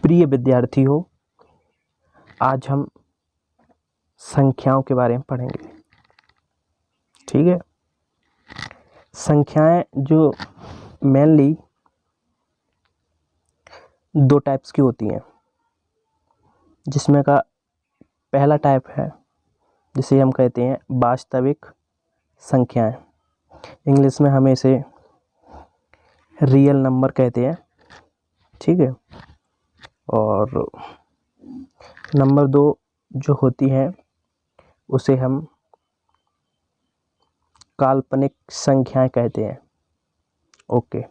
प्रिय विद्यार्थी हो, आज हम संख्याओं के बारे में पढ़ेंगे। ठीक है। संख्याएं जो मेनली दो टाइप्स की होती हैं, जिसमें का पहला टाइप है जिसे हम कहते हैं वास्तविक संख्याएं। इंग्लिश में हम इसे रियल नंबर कहते हैं। ठीक है। और नंबर दो जो होती है उसे हम काल्पनिक संख्याएं कहते हैं। ओके।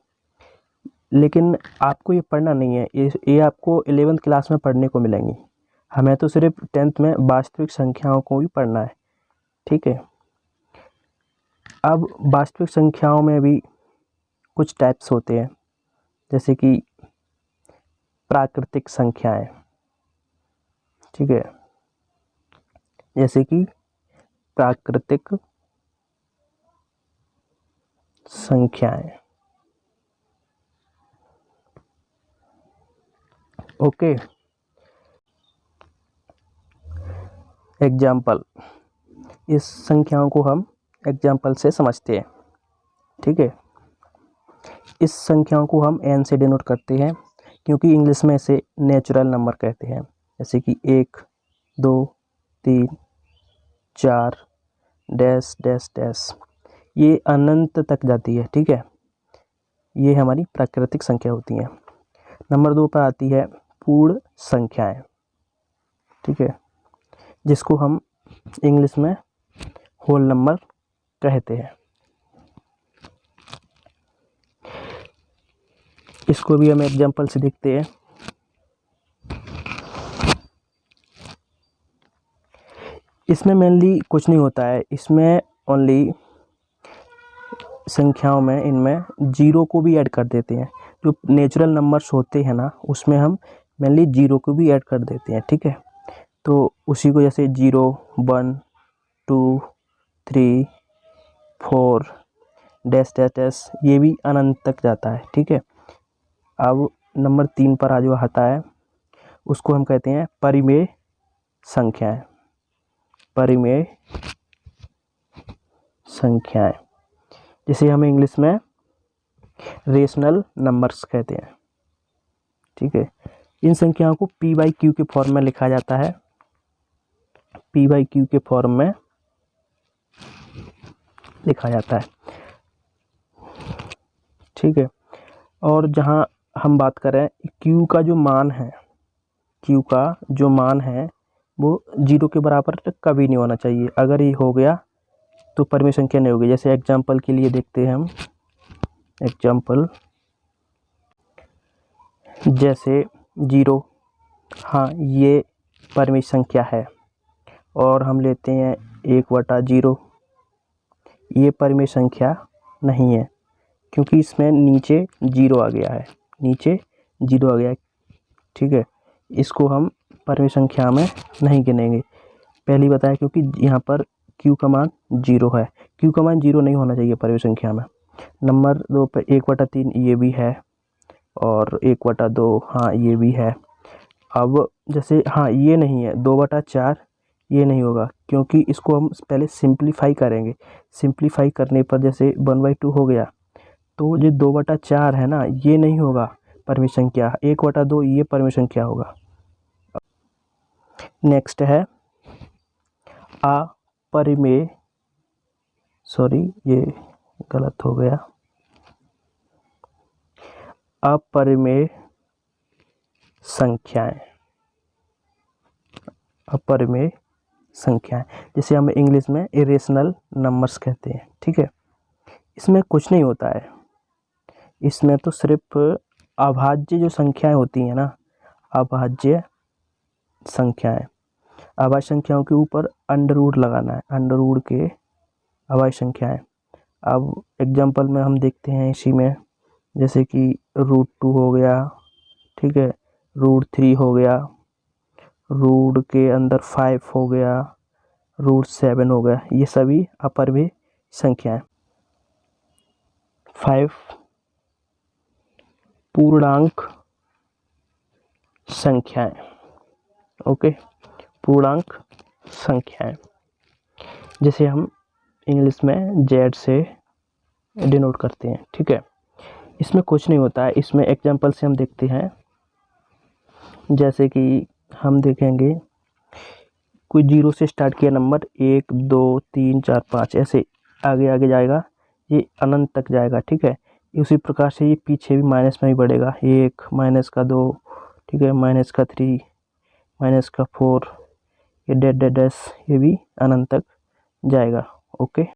लेकिन आपको ये पढ़ना नहीं है, ये आपको 11th क्लास में पढ़ने को मिलेंगी। हमें तो सिर्फ 10th में वास्तविक संख्याओं को ही पढ़ना है। ठीक है। अब वास्तविक संख्याओं में भी कुछ टाइप्स होते हैं, जैसे कि प्राकृतिक संख्याएं। ठीक है। जैसे कि प्राकृतिक संख्याएं। ओके। एग्जाम्पल, इस संख्याओं को हम एग्जाम्पल से समझते हैं। ठीक है। इस संख्याओं को हम n से डिनोट करते हैं, क्योंकि इंग्लिश में इसे नेचुरल नंबर कहते हैं। जैसे कि 1, 2, 3, 4 डैश डैश डैश, ये अनंत तक जाती है। ठीक है। ये हमारी प्राकृतिक संख्या होती हैं। नंबर 2 पर आती है पूर्ण संख्याएं। ठीक है। जिसको हम इंग्लिश में होल नंबर कहते हैं। इसको भी हम एग्जाम्पल से देखते हैं। इसमें मेनली कुछ नहीं होता है, इसमें ओनली संख्याओं में इनमें जीरो को भी ऐड कर देते हैं। जो नेचुरल नंबर्स होते हैं ना, उसमें हम मेनली जीरो को भी ऐड कर देते हैं। ठीक है। तो उसी को जैसे 0, 1, 2, 3, 4 डैश डैश डैश, ये भी अनंत तक जाता है। ठीक है। अब नंबर 3 पर जो आता है उसको हम कहते हैं परिमेय संख्याएं। परिमेय संख्याएं, जिसे हम इंग्लिश में रेशनल नंबर्स कहते हैं। ठीक है। इन संख्याओं को p/q के फॉर्म में लिखा जाता है। p/q के फॉर्म में लिखा जाता है। ठीक है। और जहां हम बात करें q का जो मान है, q का जो मान है वो 0 के बराबर कभी नहीं होना चाहिए। अगर ये हो गया तो परिमेय संख्या नहीं होगी। जैसे एग्जाम्पल के लिए देखते हैं हम एग्जाम्पल, जैसे 0, हाँ ये परिमेय संख्या है। और हम लेते हैं 1/0, ये परिमेय संख्या नहीं है, क्योंकि इसमें नीचे 0 आ गया है। नीचे 0 आ गया है। ठीक है। इसको हम परिमेय संख्या में नहीं गिनेंगे। पहले ही बताया, क्योंकि यहाँ पर q का मान 0 है। q का मान 0 नहीं होना चाहिए परिमेय संख्या में। नंबर 2 पे 1/3 ये भी है, और 1/2 हाँ ये भी है। अब जैसे हाँ ये नहीं है, 2/4 ये नहीं होगा, क्योंकि इसको हम पहले सिंप्लीफाई करेंगे। सिंप्लीफाई करने पर जैसे 1/2 हो गया, तो जो 2/4 है ना, ये नहीं होगा परिमेय संख्या। 1/2 ये परिमेय संख्या होगा। नेक्स्ट है अपरिमेय, सॉरी ये गलत हो गया, अपरिमेय संख्याएं। अपरिमेय संख्याएं, जिसे हम इंग्लिश में इरेशनल नंबर्स कहते हैं। ठीक है। इसमें कुछ नहीं होता है, इसमें तो सिर्फ अभाज्य जो संख्याएं होती हैं ना, अभाज्य संख्याएं, अभाज्य संख्याओं के ऊपर अंडर रूट लगाना है। अंडर रूट के अभाज्य संख्याएं। अब एग्जाम्पल में हम देखते हैं इसी में, जैसे कि √2 हो गया। ठीक है। √3 हो गया, रूट के अंदर 5 हो गया, √7 हो गया। ये सभी अपरिमेय संख्याएं। 5 पूर्णांक संख्याएं। ओके, पूर्णांक संख्याएं, जिसे हम इंग्लिश में जेड से डिनोट करते हैं। ठीक है, इसमें कुछ नहीं होता है। इसमें एग्जांपल से हम देखते हैं, जैसे कि हम देखेंगे कोई 0 से स्टार्ट किया नंबर 1 2 3 4 5 ऐसे आगे आगे जाएगा, ये अनंत तक जाएगा। ठीक है, उसी प्रकार से ये पीछे भी माइनस में ही बढ़ेगा, 1 माइनस का 2, ठीक है, माइनस का 3, माइनस का 4, ये डैश डैश डैश, ये भी अनंत तक जाएगा। ओके।